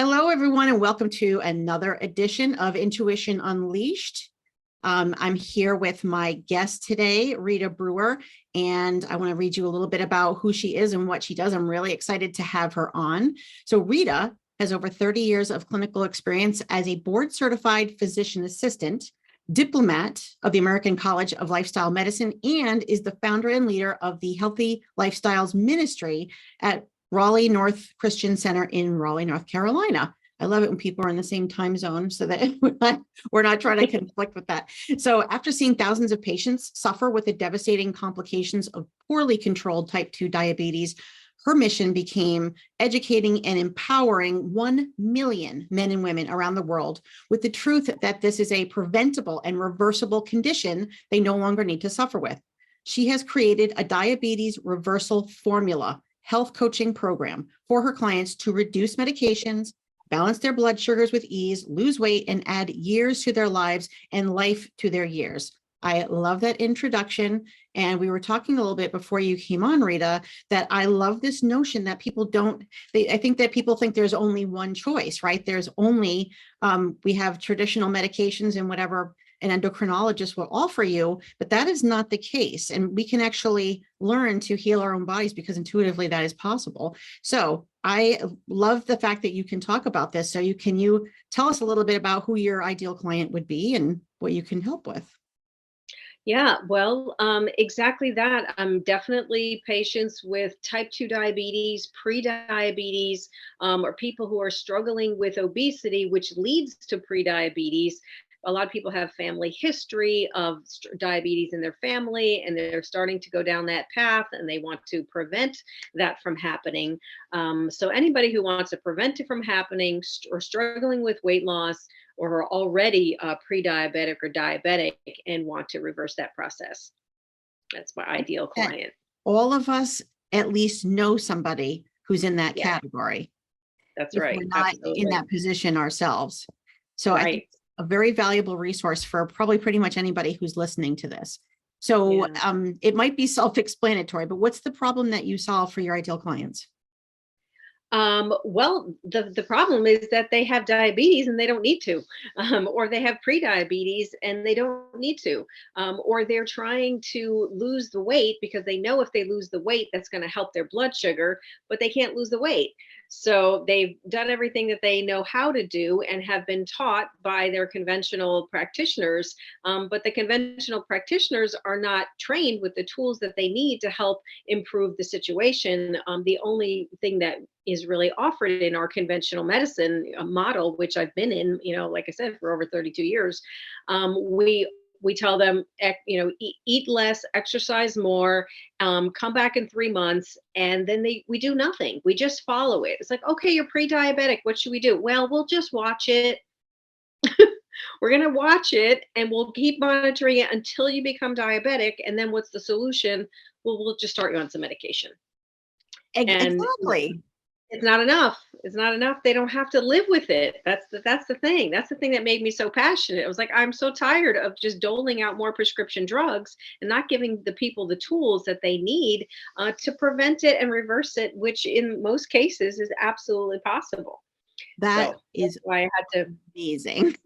Hello, everyone, and welcome to another edition of Intuition Unleashed. I'm here with my guest today, Rita Brewer, and I want to read you a little bit about who she is and what she does. I'm really excited to have her on. So Rita has over 30 years of clinical experience as a board-certified physician assistant, diplomat of the American College of Lifestyle Medicine, and is the founder and leader of the Healthy Lifestyles Ministry at Raleigh North Christian Center in Raleigh, North Carolina. I love it when people are in the same time zone so that we're not trying to conflict with that. So after seeing thousands of patients suffer with the devastating complications of poorly controlled type 2 diabetes, her mission became educating and empowering 1 million men and women around the world with the truth that this is a preventable and reversible condition they no longer need to suffer with. She has created a diabetes reversal formula health coaching program for her clients to reduce medications, balance their blood sugars with ease, lose weight, and add years to their lives and life to their years. I love that introduction. And we were talking a little bit before you came on, Rita, that I love this notion that people I think that people think there's only one choice, right? There's only, we have traditional medications and whatever an endocrinologist will offer you, but that is not the case. And we can actually learn to heal our own bodies because intuitively that is possible. So I love the fact that you can talk about this. So can you tell us a little bit about who your ideal client would be and what you can help with? Yeah, well, exactly that. Definitely patients with type 2 diabetes, prediabetes, or people who are struggling with obesity, which leads to prediabetes. A lot of people have family history of diabetes in their family, and they're starting to go down that path, and they want to prevent that from happening. So, anybody who wants to prevent it from happening or struggling with weight loss, or are already pre-diabetic or diabetic and want to reverse that process. That's my ideal That client. all of us at least know somebody who's in that Yeah, category that's if right. we're not in Absolutely. that position ourselves. So I think Right. it's a very valuable resource for probably pretty much anybody who's listening to this. So Yeah. it might be self-explanatory, but what's the problem that you solve for your ideal clients? Well, the problem is that they have diabetes and they don't need to, or they have pre-diabetes and they don't need to, or they're trying to lose the weight because they know if they lose the weight, that's going to help their blood sugar, but they can't lose the weight. So they've done everything that they know how to do and have been taught by their conventional practitioners, but the conventional practitioners are not trained with the tools that they need to help improve the situation. The only thing that is really offered in our conventional medicine model, which I've been in, like I said, for over 32 years. We tell them, eat less, exercise more, come back in 3 months, and then we do nothing. We just follow it. It's like, okay, you're pre-diabetic. What should we do? Well, we'll just watch it. We're going to watch it and we'll keep monitoring it until you become diabetic. And then what's the solution? Well, we'll just start you on some medication. And Exactly. it's not enough. It's not enough. They don't have to live with it. That's the thing. That's the thing that made me so passionate. It was like, I'm so tired of just doling out more prescription drugs and not giving the people the tools that they need to prevent it and reverse it, which in most cases is absolutely possible. That So that's is why I had to. amazing.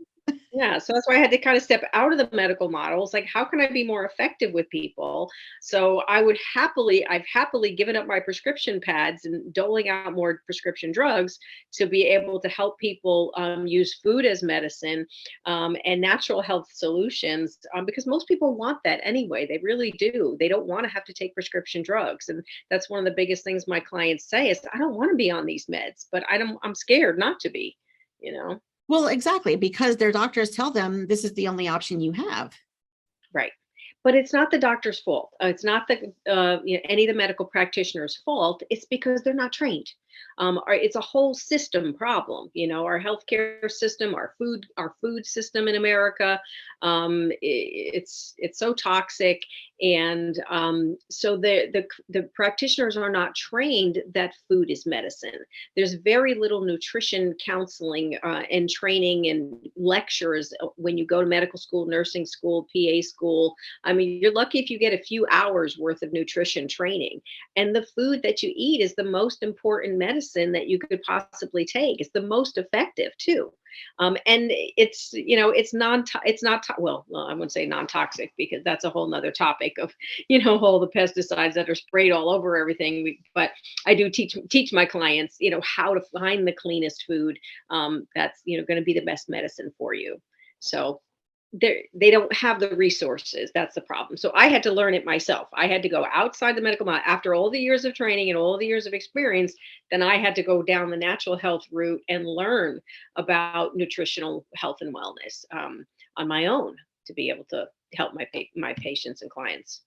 Yeah, so that's why I had to kind of step out of the medical model. It's like, how can I be more effective with people? So I've happily given up my prescription pads and doling out more prescription drugs to be able to help people use food as medicine and natural health solutions because most people want that anyway. They really do. They don't want to have to take prescription drugs. And that's one of the biggest things my clients say is, I don't want to be on these meds, but I'm scared not to be, you know? Well, exactly, because their doctors tell them this is the only option you have. Right. But it's not the doctor's fault. It's not any of the medical practitioners' fault. It's because they're not trained. It's a whole system problem. Our healthcare system, our food system in America. It's so toxic, and so the practitioners are not trained that food is medicine. There's very little nutrition counseling and training and lectures when you go to medical school, nursing school, PA school. I mean, you're lucky if you get a few hours worth of nutrition training. And the food that you eat is the most important medicine that you could possibly take. It's the most effective too. And it's, it's not, well, I wouldn't say non-toxic because that's a whole nother topic of, all the pesticides that are sprayed all over everything. But I do teach my clients, how to find the cleanest food that's, going to be the best medicine for you. So they don't have the resources. That's the problem. So I had to learn it myself. I had to go outside the medical model after all the years of training and all the years of experience. Then I had to go down the natural health route and learn about nutritional health and wellness on my own to be able to help my patients and clients.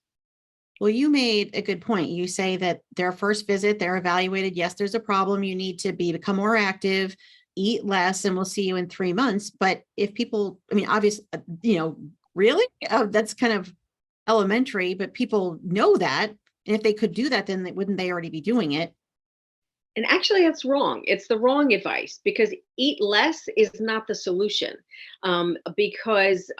Well, you made a good point. You say that their first visit, they're evaluated. Yes, there's a problem. You need to become more active, eat less, and we'll see you in 3 months. But if people, I mean, obviously, really, that's kind of elementary, but people know that. And if they could do that, then wouldn't they already be doing it? And actually, that's wrong. It's the wrong advice because eat less is not the solution. Because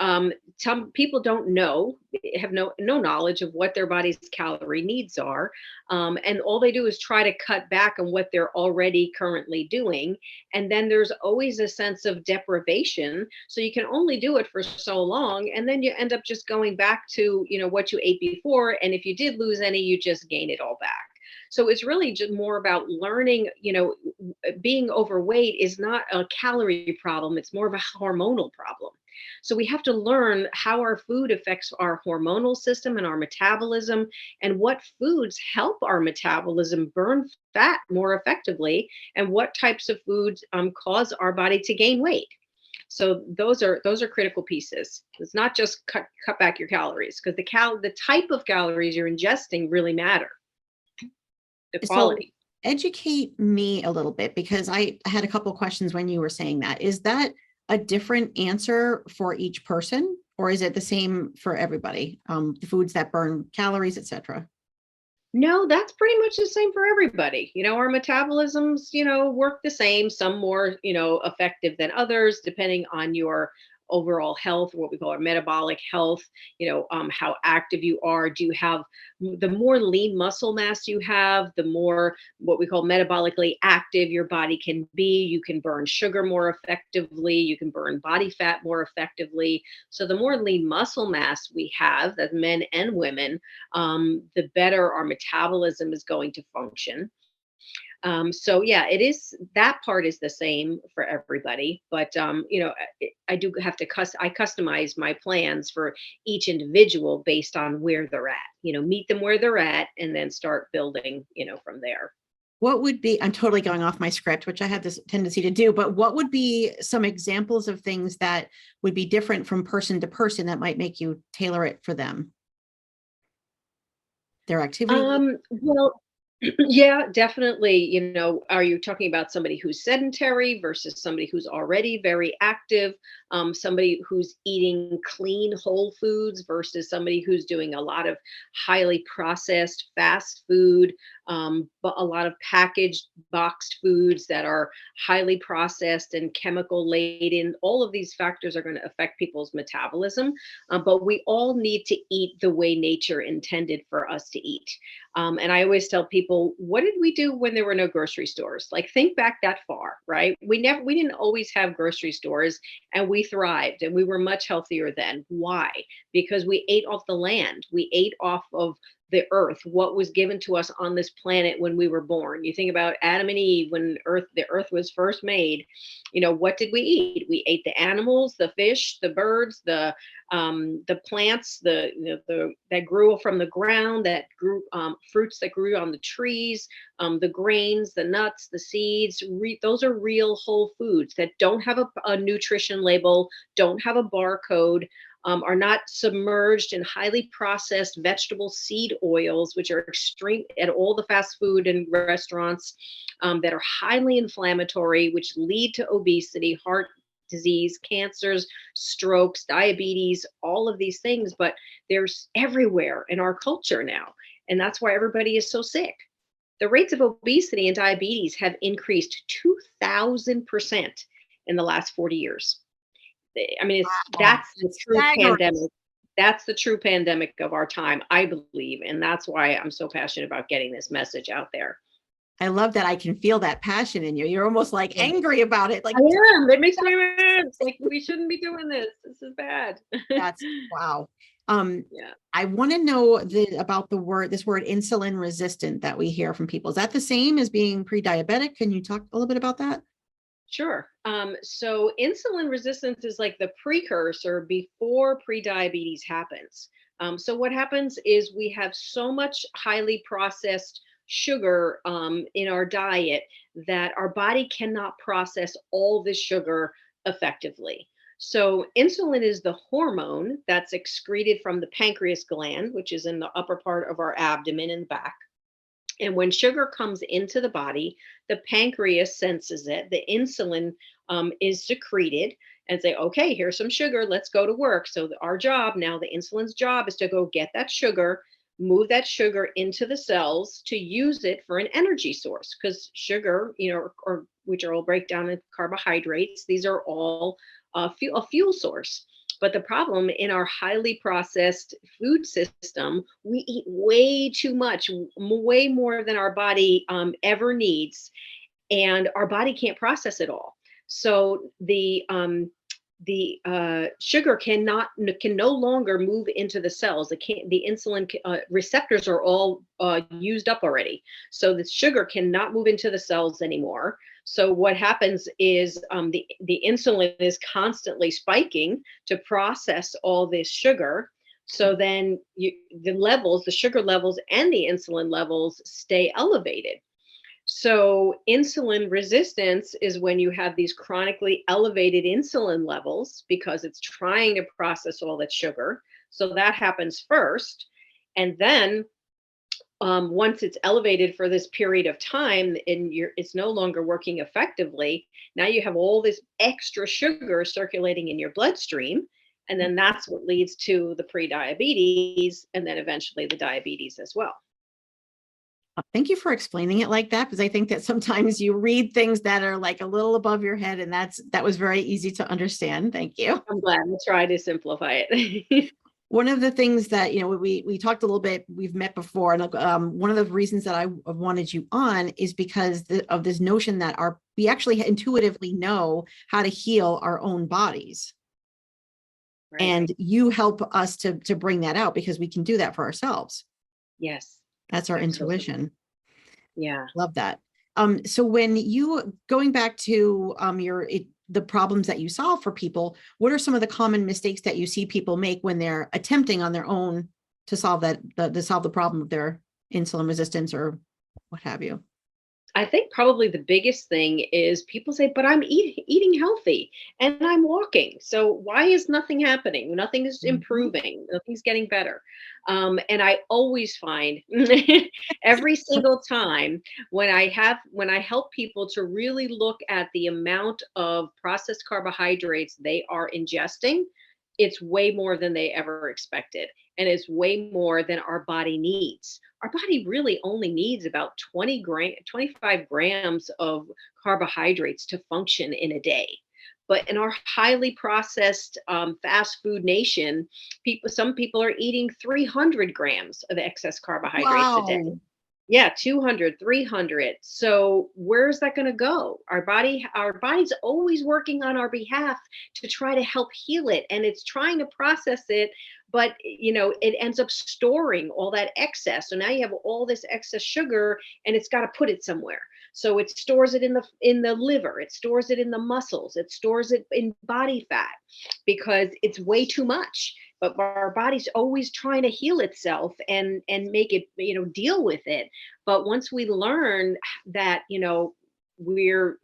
some people don't know, have no knowledge of what their body's calorie needs are, and all they do is try to cut back on what they're already currently doing. And then there's always a sense of deprivation. So you can only do it for so long, and then you end up just going back to what you ate before. And if you did lose any, you just gain it all back. So it's really just more about learning, being overweight is not a calorie problem. It's more of a hormonal problem. So we have to learn how our food affects our hormonal system and our metabolism and what foods help our metabolism burn fat more effectively and what types of foods cause our body to gain weight. So those are critical pieces. It's not just cut back your calories because the type of calories you're ingesting really matter. The quality. So educate me a little bit because I had a couple of questions when you were saying that. Is that a different answer for each person, or is it the same for everybody? The foods that burn calories, etc. No, that's pretty much the same for everybody. Our metabolisms, work the same, some more, effective than others, depending on your overall health, what we call our metabolic health, how active you are. Do you have the more lean muscle mass you have, the more what we call metabolically active your body can be. You can burn sugar more effectively. You can burn body fat more effectively. So the more lean muscle mass we have as men and women, the better our metabolism is going to function. So yeah, it is, that part is the same for everybody, but I do have to I customize my plans for each individual based on where they're at, meet them where they're at and then start building, from there. What would be, I'm totally going off my script, which I have this tendency to do, but what would be some examples of things that would be different from person to person that might make you tailor it for them? Their activity? Well, yeah, definitely. Are you talking about somebody who's sedentary versus somebody who's already very active? Somebody who's eating clean whole foods versus somebody who's doing a lot of highly processed fast food, but a lot of packaged boxed foods that are highly processed and chemical laden. All of these factors are going to affect people's metabolism, but we all need to eat the way nature intended for us to eat. And I always tell people, what did we do when there were no grocery stores? Like, think back that far, right? We didn't always have grocery stores, and we thrived and we were much healthier then. Why? Because we ate off the land. We ate off of the earth, what was given to us on this planet when we were born. You think about Adam and Eve when the earth was first made. What did we eat? We ate the animals, the fish, the birds, the plants, that grew from the ground, that grew fruits that grew on the trees, the grains, the nuts, the seeds. Those are real whole foods that don't have a nutrition label, don't have a barcode. Are not submerged in highly processed vegetable seed oils, which are extreme at all the fast food and restaurants, that are highly inflammatory, which lead to obesity, heart disease, cancers, strokes, diabetes, all of these things. But there's everywhere in our culture now. And that's why everybody is so sick. The rates of obesity and diabetes have increased 2,000% in the last 40 years. I mean, that's the true pandemic. That's the true pandemic of our time, I believe. And that's why I'm so passionate about getting this message out there. I love that. I can feel that passion in you. You're almost like angry about it. Like, I am. It makes me mad. It's like, we shouldn't be doing this. This is bad. that's wow. Yeah. I want to know about this word insulin resistant that we hear from people. Is that the same as being pre-diabetic? Can you talk a little bit about that? Sure. So insulin resistance is like the precursor before prediabetes happens. So what happens is we have so much highly processed sugar in our diet that our body cannot process all the sugar effectively. So insulin is the hormone that's excreted from the pancreas gland, which is in the upper part of our abdomen in the back. And when sugar comes into the body, the pancreas senses it. The insulin is secreted and say, okay, here's some sugar. Let's go to work. So our job now, the insulin's job is to go get that sugar, move that sugar into the cells to use it for an energy source. Because sugar, or which are all break down into carbohydrates, these are all a fuel source. But the problem in our highly processed food system, we eat way too much, way more than our body ever needs, and our body can't process it all. So the sugar can no longer move into the cells. The insulin receptors are all used up already. So the sugar cannot move into the cells anymore. So what happens is the insulin is constantly spiking to process all this sugar. So then the sugar levels and the insulin levels stay elevated. So insulin resistance is when you have these chronically elevated insulin levels because it's trying to process all that sugar. So that happens first. And then once it's elevated for this period of time and it's no longer working effectively, now you have all this extra sugar circulating in your bloodstream. And then that's what leads to the prediabetes and then eventually the diabetes as well. Thank you for explaining it like that, because I think that sometimes you read things that are like a little above your head, and that was very easy to understand. Thank you. I'm glad I try to simplify it. One of the things that, we talked a little bit, we've met before, and one of the reasons that I wanted you on is because of this notion that we actually intuitively know how to heal our own bodies. Right. And you help us to bring that out because we can do that for ourselves. Yes. That's our Absolutely. intuition. Yeah. Love that. So when going back to the problems that you solve for people, what are some of the common mistakes that you see people make when they're attempting on their own to solve the problem of their insulin resistance or what have you? I think probably the biggest thing is people say, but I'm eating healthy and I'm walking. So why is nothing happening? Nothing is improving. Nothing's getting better. And I always find every single time when I help people to really look at the amount of processed carbohydrates they are ingesting, it's way more than they ever expected. And it's way more than our body needs. Our body really only needs about 25 grams of carbohydrates to function in a day. But in our highly processed fast food nation, some people are eating 300 grams of excess carbohydrates a day. Wow. Yeah, 200, 300. So where's that going to go? Our body's always working on our behalf to try to help heal it, and it's trying to process it, but it ends up storing all that excess. So now you have all this excess sugar and it's got to put it somewhere. So it stores it in the liver, it stores it in the muscles, it stores it in body fat because it's way too much. But our body's always trying to heal itself and make it deal with it. But once we learn that we're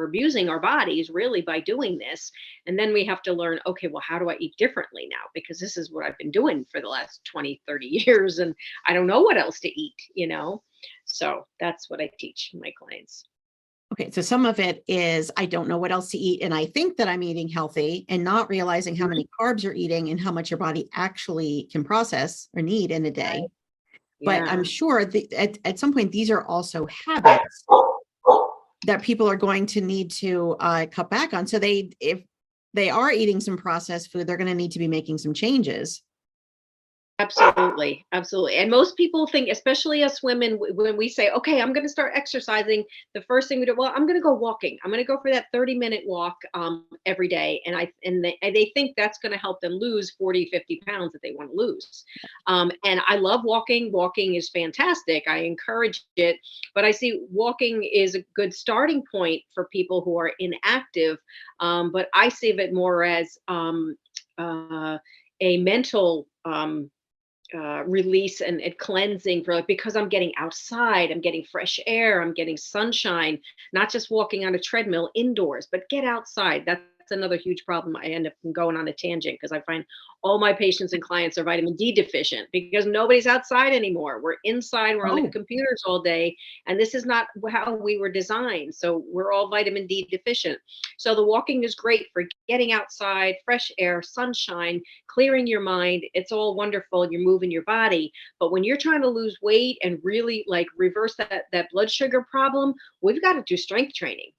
abusing our bodies really by doing this, and then we have to learn, okay, well, how do I eat differently now, because this is what I've been doing for the last 20, 30 years and I don't know what else to eat. So that's what I teach my clients. Okay, so some of it is I don't know what else to eat, and I think that I'm eating healthy and not realizing how many carbs you're eating and how much your body actually can process or need in a day. But Yeah. I'm sure that at some point, these are also habits that people are going to need to cut back on. So if they are eating some processed food, they're going to need to be making some changes. Absolutely, absolutely. And most people think, especially us women, when we say, "Okay, I'm going to start exercising," the first thing we do, well, I'm going to go walking. I'm going to go for that 30-minute walk every day, and they think that's going to help them lose 40, 50 pounds that they want to lose. And I love walking. Walking is fantastic. I encourage it, but I see walking is a good starting point for people who are inactive. But I see it more as a mental release and cleansing for, like, because I'm getting outside, I'm getting fresh air, I'm getting sunshine, not just walking on a treadmill indoors, but get outside. That's another huge problem. I end up going on a tangent because I find all my patients and clients are vitamin D deficient because nobody's outside anymore. We're inside, we're on the Oh, computers all day, and this is not how we were designed. So we're all vitamin D deficient. So the walking is great for getting outside, fresh air, sunshine, clearing your mind. It's all wonderful. You're moving your body. But when you're trying to lose weight and really like reverse that blood sugar problem, we've got to do strength training.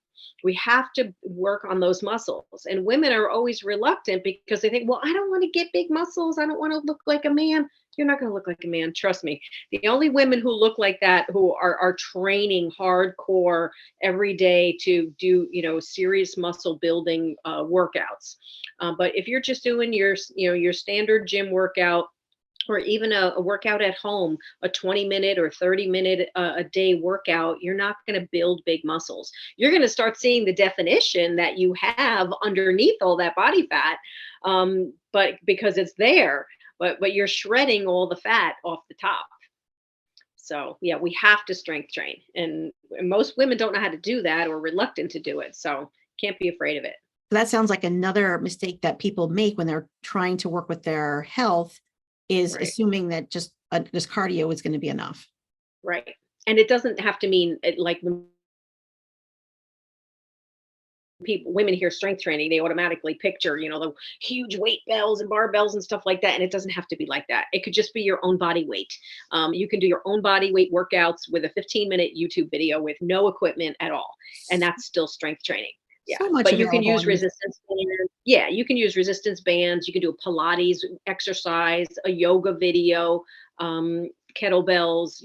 We have to work on those muscles. And women are always reluctant because they think, well, I don't want to get big muscles. I don't want to look like a man. You're not going to look like a man. Trust me. The only women who look like that, who are training hardcore every day to do, serious muscle building workouts. But if you're just doing your standard gym workout, or even a workout at home, a 20-minute or 30-minute a day workout, you're not going to build big muscles. You're going to start seeing the definition that you have underneath all that body fat, but because it's there, but you're shredding all the fat off the top. So yeah, we have to strength train, and most women don't know how to do that or reluctant to do it. So can't be afraid of it. that sounds like another mistake that people make when they're trying to work with their health is Right. assuming that just cardio is going to be enough. Right. And it doesn't have to mean like when women hear strength training, they automatically picture, the huge weight bells and barbells and stuff like that. And it doesn't have to be like that. It could just be your own body weight. You can do your own body weight workouts with a 15-minute YouTube video with no equipment at all. And that's still strength training. Yeah. So much But you can available use on YouTube. resistance bands. Yeah. You can use resistance bands. You can do a Pilates exercise, a yoga video, kettlebells,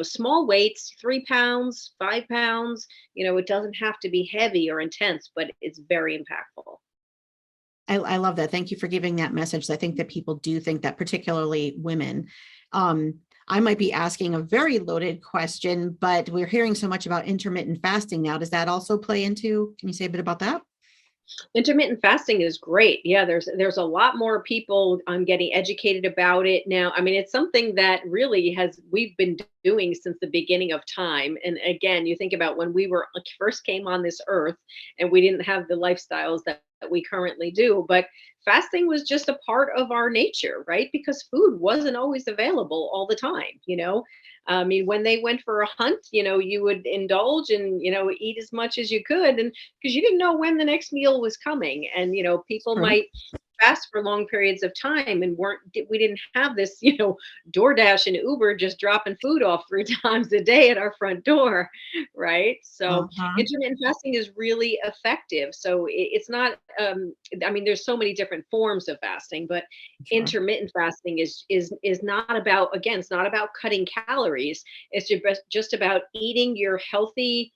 small weights, 3 pounds, 5 pounds. It doesn't have to be heavy or intense, but it's very impactful. I love that. Thank you for giving that message. I think that people do think that, particularly women. Um, I might be asking a very loaded question, but we're hearing so much about intermittent fasting now. Does that also play into? Can you say a bit about that? Intermittent fasting is great. Yeah, there's a lot more people getting educated about it now. I mean, it's something that really we've been doing since the beginning of time. And again, you think about when we were first came on this earth and we didn't have the lifestyles that we currently do, but fasting was just a part of our nature, right? Because food wasn't always available all the time. I mean, when they went for a hunt, you would indulge and, eat as much as you could. And because you didn't know when the next meal was coming. And, people True. might fast for long periods of time and we didn't have this, DoorDash and Uber just dropping food off 3 times a day at our front door. Right. So Uh-huh. intermittent fasting is really effective. So it's not, I mean, there's so many different forms of fasting, but Sure. intermittent fasting is not about, again, it's not about cutting calories. It's just about eating your healthy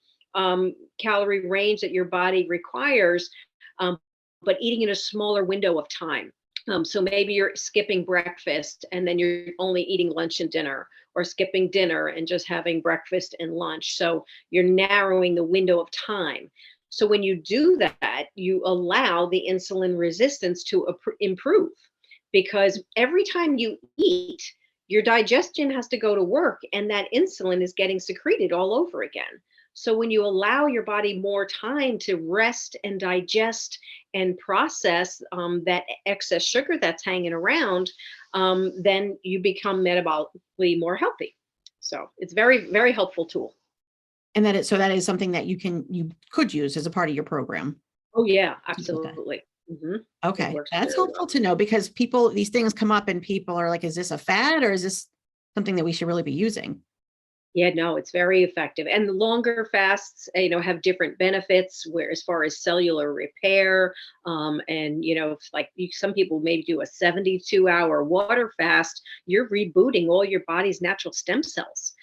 calorie range that your body requires, um, but eating in a smaller window of time. So maybe you're skipping breakfast and then you're only eating lunch and dinner, or skipping dinner and just having breakfast and lunch. So you're narrowing the window of time. So when you do that, you allow the insulin resistance to improve, because every time you eat, your digestion has to go to work and that insulin is getting secreted all over again. So when you allow your body more time to rest and digest and process that excess sugar that's hanging around, then you become metabolically more healthy. So it's very, very helpful tool. And that is something that you could use as a part of your program. Oh yeah, Okay. absolutely. It Okay. works That's very helpful well. to know because these things come up and people are like, is this a fad or is this something that we should really be using? Yeah, no, it's very effective. And the longer fasts, have different benefits where as far as cellular repair, and like some people maybe do a 72-hour water fast, you're rebooting all your body's natural stem cells.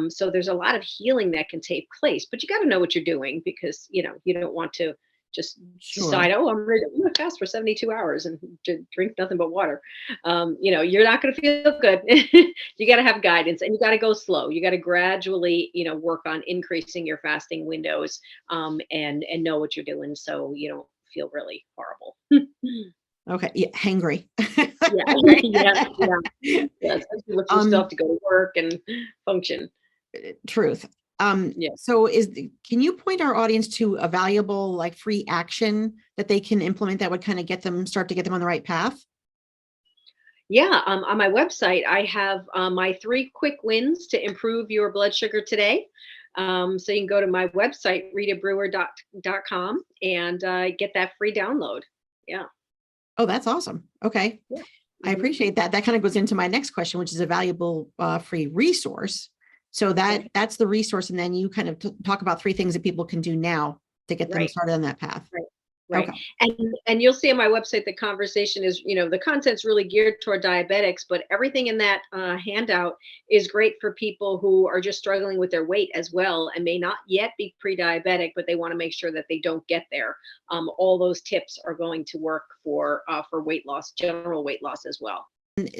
So there's a lot of healing that can take place, but you got to know what you're doing because you don't want to just Sure. decide, oh, I'm going to fast for 72 hours and drink nothing but water. You're not going to feel good. You got to have guidance and you got to go slow. You got to gradually, work on increasing your fasting windows, and know what you're doing so you don't feel really horrible. Okay. Yeah. Hangry. Yeah, yeah, yeah, yeah. Especially if you still Um, have to go to work and function. truth. Yeah. So can you point our audience to a valuable like free action that they can implement that would kind of start to get them on the right path? Yeah, on my website, I have my 3 quick wins to improve your blood sugar today. So you can go to my website, ritabrewer.com, and get that free download. Yeah. Oh, that's awesome. Okay. Yeah. I Hmm. appreciate that. That kind of goes into my next question, which is a valuable free resource. So Okay. that's the resource. And then you kind of talk about 3 things that people can do now to get them Right. started on that path. Right. Right. Okay. And you'll see on my website the conversation is, the content's really geared toward diabetics, but everything in that handout is great for people who are just struggling with their weight as well and may not yet be pre-diabetic, but they want to make sure that they don't get there. All those tips are going to work for weight loss, general weight loss as well.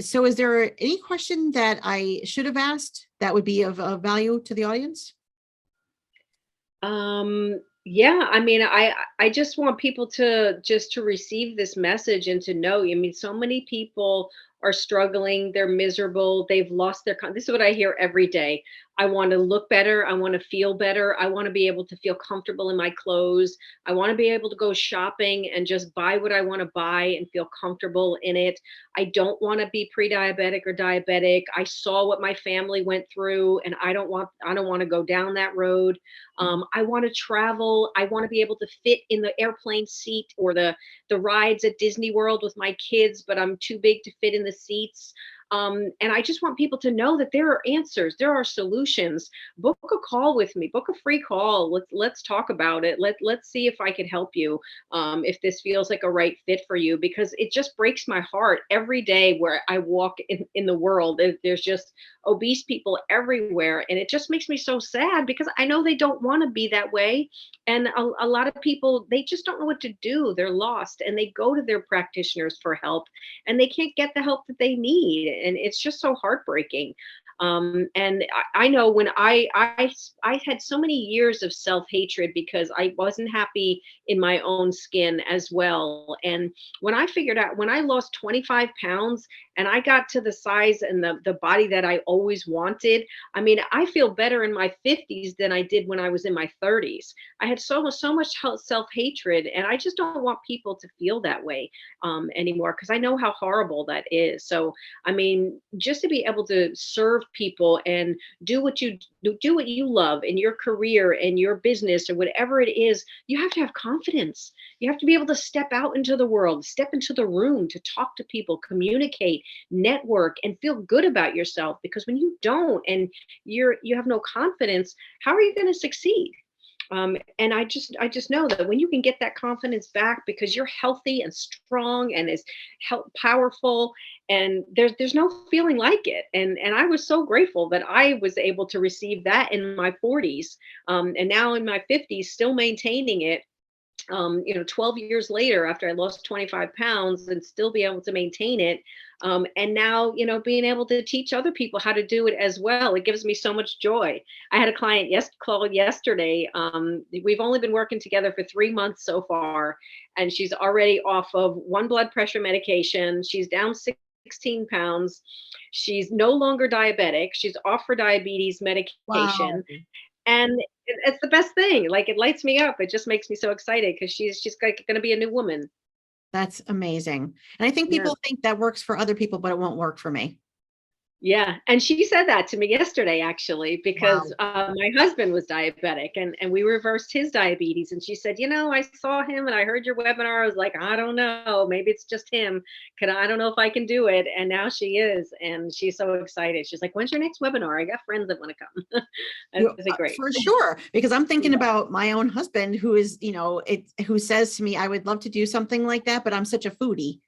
So is there any question that I should have asked that would be of value to the audience? Yeah, I mean, I just want people to receive this message and to know. I mean, so many people are struggling, they're miserable, they've lost their this is what I hear every day. I want to look better, I want to feel better, I want to be able to feel comfortable in my clothes. I want to be able to go shopping and just buy what I want to buy and feel comfortable in it. I don't want to be pre-diabetic or diabetic. I saw what my family went through and I don't want to go down that road. I want to travel. I want to be able to fit in the airplane seat or the rides at Disney World with my kids, but I'm too big to fit in the seats. And I just want people to know that there are answers, there are solutions. Book a call with me, book a free call. Let's talk about it. Let's see if I can help you, if this feels like a right fit for you, because it just breaks my heart every day where I walk in the world. There's just obese people everywhere, and it just makes me so sad because I know they don't want to be that way. And a lot of people, they just don't know what to do. They're lost and they go to their practitioners for help and they can't get the help that they need, and it's just so heartbreaking. And I know when I had so many years of self-hatred because I wasn't happy in my own skin as well. And when I figured out, when I lost 25 pounds and I got to the size and the body that I always wanted, I mean, I feel better in my 50s than I did when I was in my 30s. I had so much self-hatred, and I just don't want people to feel that way anymore, because I know how horrible that is. So, I mean, just to be able to serve people and do what you love in your career and your business or whatever it is, you have to have confidence. You have to be able to step out into the world, step into the room to talk to people, communicate, network, and feel good about yourself. Because when you don't and you have no confidence, how are you going to succeed? And I just know that when you can get that confidence back because you're healthy and strong and is powerful, and there's no feeling like it. And I was so grateful that I was able to receive that in my 40s, and now in my 50s, still maintaining it. 12 years later after I lost 25 pounds and still be able to maintain it. And now, being able to teach other people how to do it as well. It gives me so much joy. I had a client call yesterday. We've only been working together for 3 months so far, and she's already off of 1 blood pressure medication. She's down 16 pounds. She's no longer diabetic. She's off her diabetes Wow. medication, and it's the best thing. Like, it lights me up. It just makes me so excited because she's like going to be a new woman. That's amazing. And I think Yeah. people think that works for other people, but it won't work for me. Yeah, and she said that to me yesterday, actually, because Wow. my husband was diabetic, and we reversed his diabetes. And she said, I saw him and I heard your webinar. I was like, I don't know, maybe it's just him. I don't know if I can do it. And now she is, and she's so excited. She's like, when's your next webinar? I got friends that want to come. I said, great. For sure, because I'm thinking Yeah. about my own husband who is, who says to me, I would love to do something like that, but I'm such a foodie.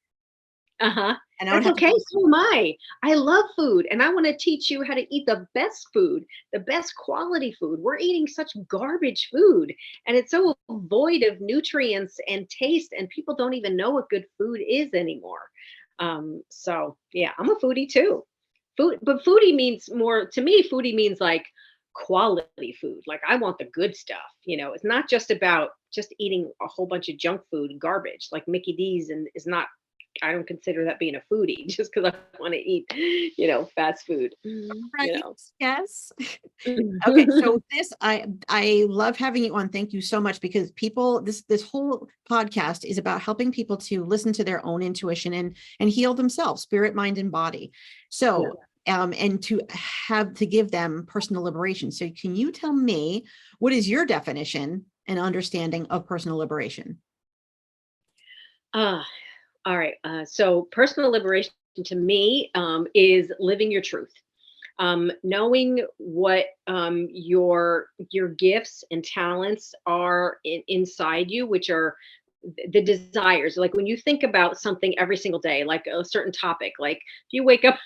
Uh-huh. And I would That's have to okay. go, So am I. I love food and I want to teach you how to eat the best food, the best quality food. We're eating such garbage food and it's so void of nutrients and taste, and people don't even know what good food is anymore. So yeah, I'm a foodie too. But foodie means more to me, foodie means like quality food. Like I want the good stuff. It's not just about just eating a whole bunch of junk food and garbage like Mickey D's, and is not, I don't consider that being a foodie just because I want to eat, fast food. right, yes. Okay, so I love having you on. Thank you so much, because people, this whole podcast is about helping people to listen to their own intuition and heal themselves, spirit, mind, and body. Yeah. So and to give them personal liberation. So can you tell me, what is your definition and understanding of personal liberation? Ah, all right. So personal liberation to me is living your truth. Knowing what your gifts and talents are inside you, which are the desires. Like when you think about something every single day, like a certain topic, like you wake up.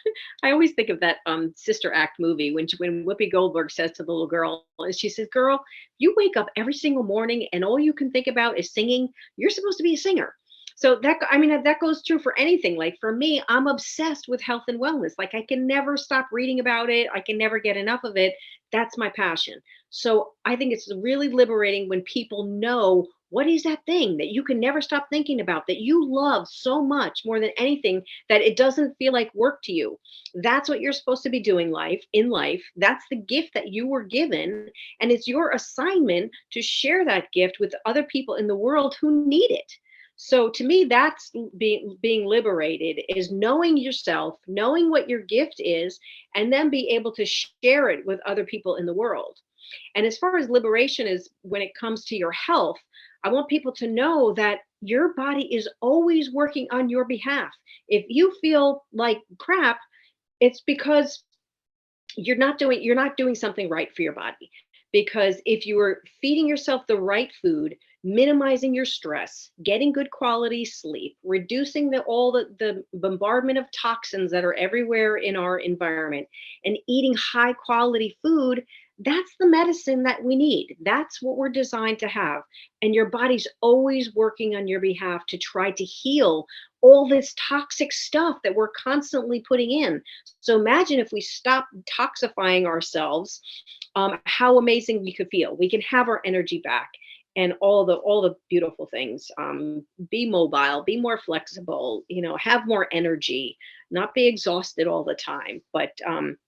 I always think of that Sister Act movie when Whoopi Goldberg says to the little girl, and she says, "Girl, you wake up every single morning, and all you can think about is singing. You're supposed to be a singer." So that goes true for anything. Like for me, I'm obsessed with health and wellness. Like I can never stop reading about it. I can never get enough of it. That's my passion. So I think it's really liberating when people know what is that thing that you can never stop thinking about, that you love so much more than anything, that it doesn't feel like work to you. That's what you're supposed to be doing in life. That's the gift that you were given. And it's your assignment to share that gift with other people in the world who need it. So to me, that's being liberated, is knowing yourself, knowing what your gift is, and then be able to share it with other people in the world. And as far as liberation is when it comes to your health, I want people to know that your body is always working on your behalf. If you feel like crap, it's because you're not doing something right for your body. Because if you are feeding yourself the right food, minimizing your stress, getting good quality sleep, reducing all the bombardment of toxins that are everywhere in our environment, and eating high quality food, that's the medicine that we need. That's what we're designed to have. And your body's always working on your behalf to try to heal all this toxic stuff that we're constantly putting in. So imagine if we stop toxifying ourselves, how amazing we could feel. We can have our energy back and all the beautiful things. Be mobile, be more flexible. Have more energy, not be exhausted all the time. But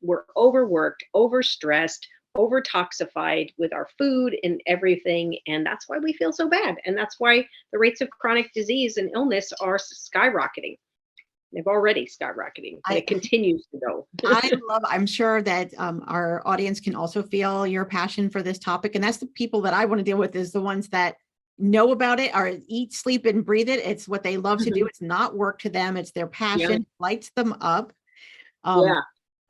we're overworked, overstressed, over toxified with our food and everything, and that's why we feel so bad. And that's why the rates of chronic disease and illness are skyrocketing. They've already skyrocketing, but I it continues to go. I'm sure that our audience can also feel your passion for this topic. And that's the people that I want to deal with, is the ones that know about it, or eat, sleep, and breathe it. It's what they love to do. Mhm. It's not work to them. It's their Yeah, passion, lights them up. Um, yeah.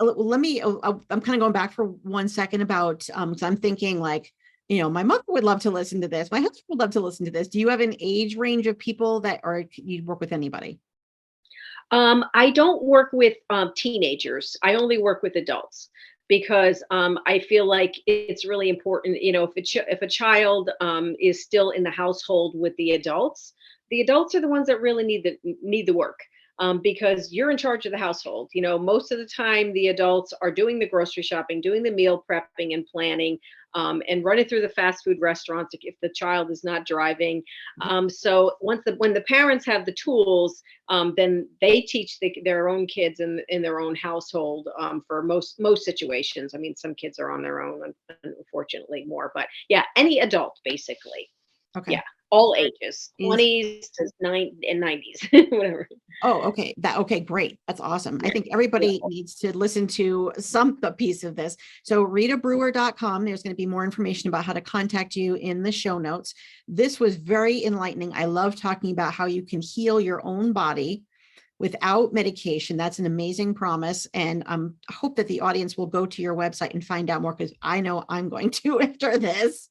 Let me, I'm kind of going back for 1 second about, because I'm thinking like, my mother would love to listen to this. My husband would love to listen to this. Do you have an age range of people that, or you work with anybody? I don't work with teenagers. I only work with adults because I feel like it's really important. If a child is still in the household with the adults are the ones that really need the work. Because you're in charge of the household. Most of the time, the adults are doing the grocery shopping, doing the meal prepping and planning, and running through the fast food restaurants if the child is not driving. So when the parents have the tools, then they teach their own kids in their own household, for most situations. I mean, some kids are on their own, unfortunately, more, but yeah, any adult basically. Okay. Yeah. all ages, Is 20s to 90s, whatever. Oh, okay. Okay, great. That's awesome. I Yeah. think Yeah. everybody needs to listen to the piece of this. So ritabrewer.com, there's going to be more information about how to contact you in the show notes. This was very enlightening. I love talking about how you can heal your own body without medication. That's an amazing promise. And I hope that the audience will go to your website and find out more, because I know I'm going to after this.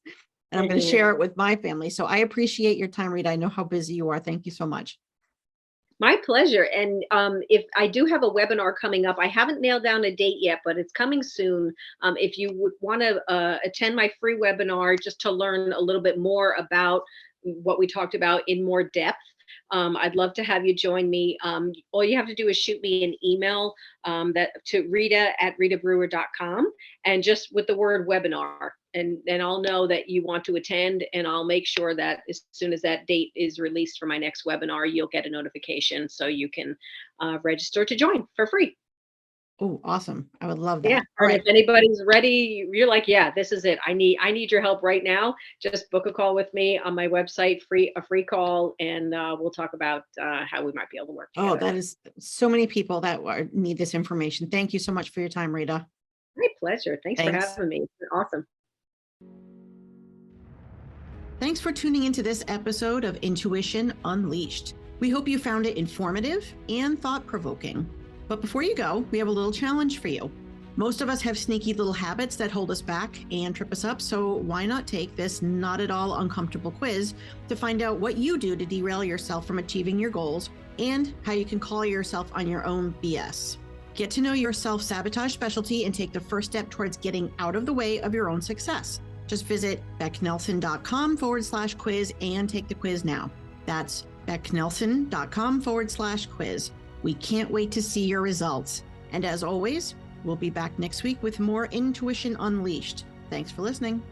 And I'm going to share it with my family. So I appreciate your time, Rita. I know how busy you are. Thank you so much. My pleasure. And if I do have a webinar coming up, I haven't nailed down a date yet, but it's coming soon. If you would want to attend my free webinar just to learn a little bit more about what we talked about in more depth, I'd love to have you join me. All you have to do is shoot me an email to rita@ritabrewer.com, and just with the word webinar. And I'll know that you want to attend, and I'll make sure that as soon as that date is released for my next webinar, you'll get a notification so you can register to join for free. Oh, awesome. I would love Yeah, that. All and right. if anybody's ready, you're like, yeah, this is it. I need your help right now. Just book a call with me on my website, a free call, and we'll talk about how we might be able to work Oh, together. that is so many people that need this information. Thank you so much for your time, Rita. My pleasure. Thanks for Thanks. having me. It's been awesome. Thanks for tuning into this episode of Intuition Unleashed. We hope you found it informative and thought-provoking. But before you go, we have a little challenge for you. Most of us have sneaky little habits that hold us back and trip us up, so why not take this not at all uncomfortable quiz to find out what you do to derail yourself from achieving your goals and how you can call yourself on your own BS. Get to know your self-sabotage specialty and take the first step towards getting out of the way of your own success. Just visit becknelson.com/quiz and take the quiz now. That's becknelson.com/quiz. We can't wait to see your results. And as always, we'll be back next week with more Intuition Unleashed. Thanks for listening.